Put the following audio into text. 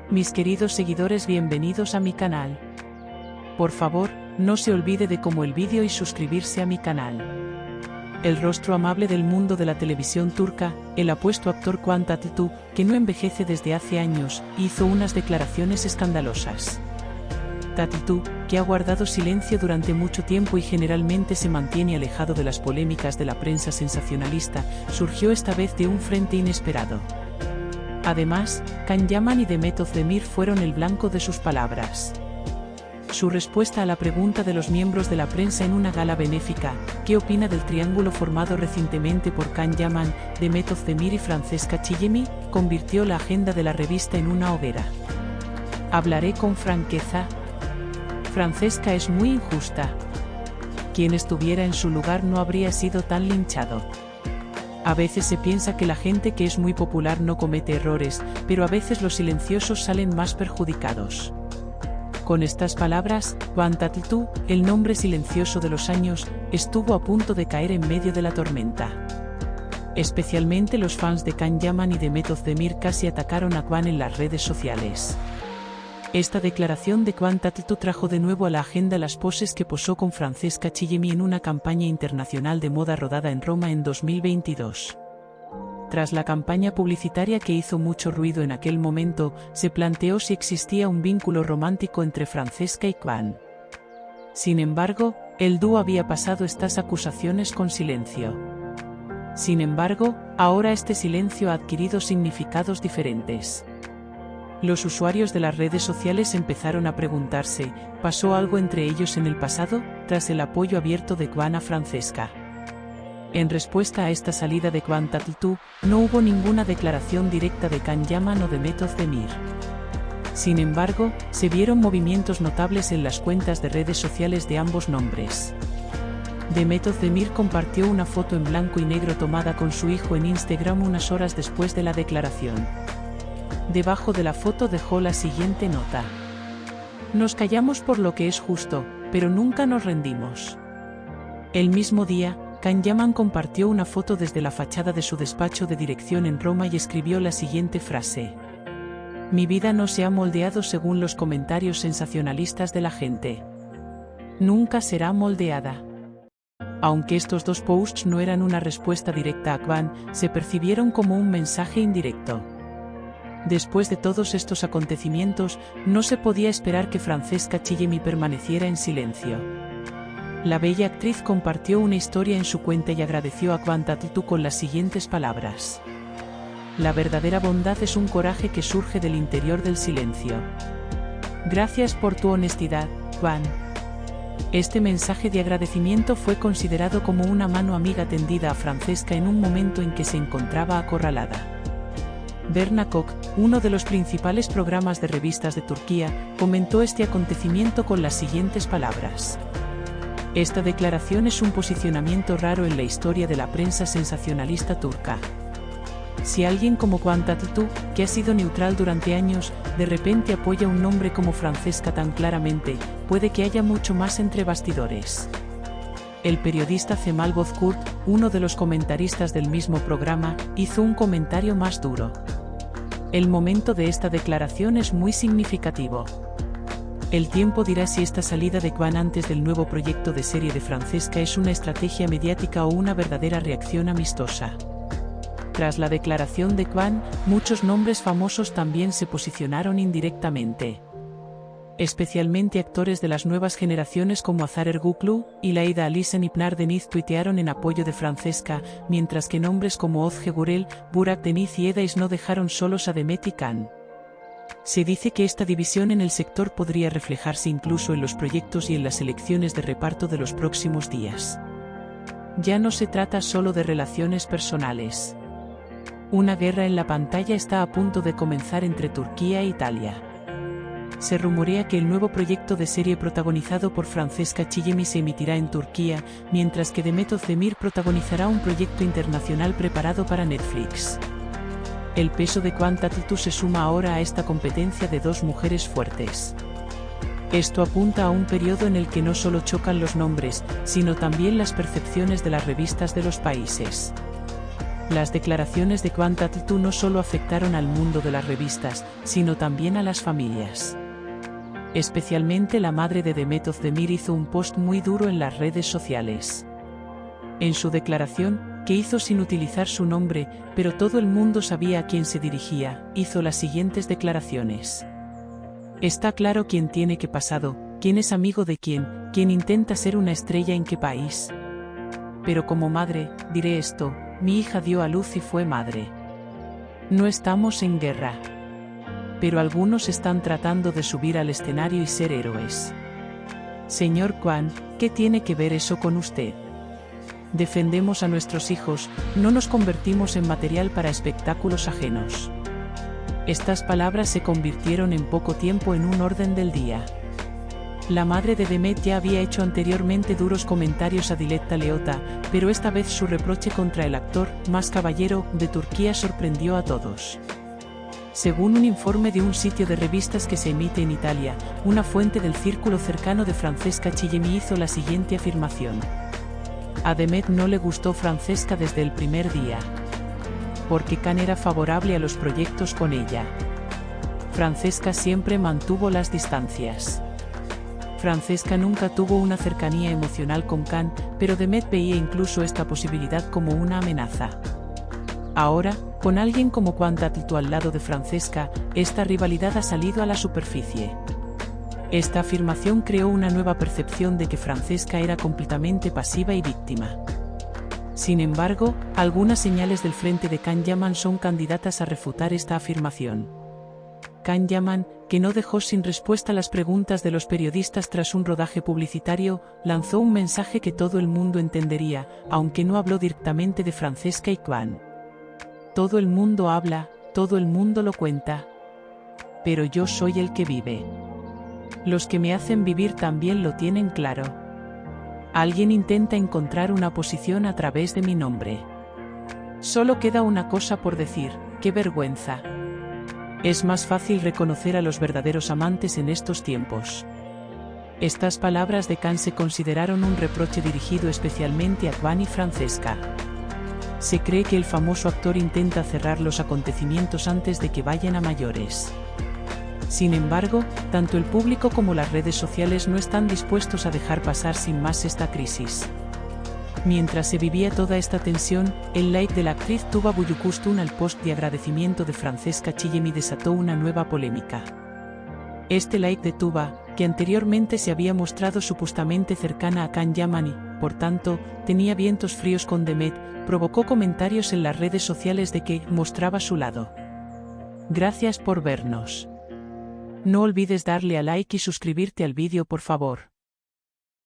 Mis queridos seguidores, bienvenidos a mi canal. Por favor, no se olvide de como el vídeo y suscribirse a mi canal. El rostro amable del mundo de la televisión turca, el apuesto actor Kıvanç Tatlıtuğ, que no envejece desde hace años, hizo unas declaraciones escandalosas. Tatlıtuğ, que ha guardado silencio durante mucho tiempo y generalmente se mantiene alejado de las polémicas de la prensa sensacionalista, surgió esta vez de un frente inesperado. Además, Can Yaman y Demet Özdemir fueron el blanco de sus palabras. Su respuesta a la pregunta de los miembros de la prensa en una gala benéfica, ¿qué opina del triángulo formado recientemente por Can Yaman, Demet Özdemir y Francesca Chillemi?, convirtió la agenda de la revista en una hoguera. Hablaré con franqueza. Francesca es muy injusta. Quien estuviera en su lugar no habría sido tan linchado. A veces se piensa que la gente que es muy popular no comete errores, pero a veces los silenciosos salen más perjudicados. Con estas palabras, Kıvanç Tatlıtuğ, el nombre silencioso de los años, estuvo a punto de caer en medio de la tormenta. Especialmente los fans de Can Yaman y Demet Özdemir casi atacaron a Kıvanç en las redes sociales. Esta declaración de Kıvanç Tatlıtuğ trajo de nuevo a la agenda las poses que posó con Francesca Chillemi en una campaña internacional de moda rodada en Roma en 2022. Tras la campaña publicitaria que hizo mucho ruido en aquel momento, se planteó si existía un vínculo romántico entre Francesca y Kıvanç. Sin embargo, el dúo había pasado estas acusaciones con silencio. Sin embargo, ahora este silencio ha adquirido significados diferentes. Los usuarios de las redes sociales empezaron a preguntarse, ¿pasó algo entre ellos en el pasado, tras el apoyo abierto de Kıvanç a Francesca? En respuesta a esta salida de Kıvanç Tatlıtuğ, no hubo ninguna declaración directa de Can Yaman o Demet Özdemir. Sin embargo, se vieron movimientos notables en las cuentas de redes sociales de ambos nombres. Demet Özdemir compartió una foto en blanco y negro tomada con su hijo en Instagram unas horas después de la declaración. Debajo de la foto dejó la siguiente nota: "Nos callamos por lo que es justo, pero nunca nos rendimos". El mismo día, Can Yaman compartió una foto desde la fachada de su despacho de dirección en Roma y escribió la siguiente frase: "Mi vida no se ha moldeado según los comentarios sensacionalistas de la gente. Nunca será moldeada". Aunque estos dos posts no eran una respuesta directa a Kıvanç, se percibieron como un mensaje indirecto. Después de todos estos acontecimientos, no se podía esperar que Francesca Chillemi permaneciera en silencio. La bella actriz compartió una historia en su cuenta y agradeció a Kıvanç Tatlıtuğ con las siguientes palabras: "La verdadera bondad es un coraje que surge del interior del silencio. Gracias por tu honestidad, Kıvanç". Este mensaje de agradecimiento fue considerado como una mano amiga tendida a Francesca en un momento en que se encontraba acorralada. Berna Kok, uno de los principales programas de revistas de Turquía, comentó este acontecimiento con las siguientes palabras: "Esta declaración es un posicionamiento raro en la historia de la prensa sensacionalista turca. Si alguien como Kıvanç Tatlıtuğ, que ha sido neutral durante años, de repente apoya un nombre como Francesca tan claramente, puede que haya mucho más entre bastidores". El periodista Cemal Bozkurt, uno de los comentaristas del mismo programa, hizo un comentario más duro: "El momento de esta declaración es muy significativo. El tiempo dirá si esta salida de Kıvanç antes del nuevo proyecto de serie de Francesca es una estrategia mediática o una verdadera reacción amistosa". Tras la declaración de Kıvanç, muchos nombres famosos también se posicionaron indirectamente. Especialmente actores de las nuevas generaciones como Hazar Ergüçlü, İlayda Alisen y Pınar Deniz tuitearon en apoyo de Francesca, mientras que nombres como Özge Gürel, Burak Deniz y Edais no dejaron solos a Demet y Can. Se dice que esta división en el sector podría reflejarse incluso en los proyectos y en las elecciones de reparto de los próximos días. Ya no se trata solo de relaciones personales. Una guerra en la pantalla está a punto de comenzar entre Turquía e Italia. Se rumorea que el nuevo proyecto de serie protagonizado por Francesca Chillemi se emitirá en Turquía, mientras que Demet Özdemir protagonizará un proyecto internacional preparado para Netflix. El peso de Kıvanç Tatlıtuğ se suma ahora a esta competencia de dos mujeres fuertes. Esto apunta a un periodo en el que no solo chocan los nombres, sino también las percepciones de las revistas de los países. Las declaraciones de Kwan Tatl-Tu no solo afectaron al mundo de las revistas, sino también a las familias. Especialmente la madre de Demet Özdemir hizo un post muy duro en las redes sociales. En su declaración, que hizo sin utilizar su nombre, pero todo el mundo sabía a quién se dirigía, hizo las siguientes declaraciones. Está claro quién tiene qué pasado, quién es amigo de quién intenta ser una estrella en qué país. Pero como madre, diré esto, mi hija dio a luz y fue madre. No estamos en guerra. Pero algunos están tratando de subir al escenario y ser héroes. Señor Kwan, ¿qué tiene que ver eso con usted? Defendemos a nuestros hijos, no nos convertimos en material para espectáculos ajenos. Estas palabras se convirtieron en poco tiempo en un orden del día. La madre de Demet ya había hecho anteriormente duros comentarios a Dilek Leota, pero esta vez su reproche contra el actor, más caballero, de Turquía sorprendió a todos. Según un informe de un sitio de revistas que se emite en Italia, una fuente del círculo cercano de Francesca Chillemi hizo la siguiente afirmación. A Demet no le gustó Francesca desde el primer día. Porque Kwan era favorable a los proyectos con ella. Francesca siempre mantuvo las distancias. Francesca nunca tuvo una cercanía emocional con Kwan, pero Demet veía incluso esta posibilidad como una amenaza. Ahora, con alguien como Kwan Tatl-Tu al lado de Francesca, esta rivalidad ha salido a la superficie. Esta afirmación creó una nueva percepción de que Francesca era completamente pasiva y víctima. Sin embargo, algunas señales del frente de Can Yaman son candidatas a refutar esta afirmación. Can Yaman, que no dejó sin respuesta las preguntas de los periodistas tras un rodaje publicitario, lanzó un mensaje que todo el mundo entendería, aunque no habló directamente de Francesca y Kwan. Todo el mundo habla, todo el mundo lo cuenta. Pero yo soy el que vive. Los que me hacen vivir también lo tienen claro. Alguien intenta encontrar una posición a través de mi nombre. Solo queda una cosa por decir, ¡qué vergüenza! Es más fácil reconocer a los verdaderos amantes en estos tiempos. Estas palabras de Kwan se consideraron un reproche dirigido especialmente a Kwan y Francesca. Se cree que el famoso actor intenta cerrar los acontecimientos antes de que vayan a mayores. Sin embargo, tanto el público como las redes sociales no están dispuestos a dejar pasar sin más esta crisis. Mientras se vivía toda esta tensión, el like de la actriz Tuba Büyüküstün al post de agradecimiento de Francesca Chillemi desató una nueva polémica. Este like de Tuba, que anteriormente se había mostrado supuestamente cercana a Can Yaman y, por tanto, tenía vientos fríos con Demet, provocó comentarios en las redes sociales de que mostraba su lado. Gracias por vernos. No olvides darle a like y suscribirte al vídeo por favor.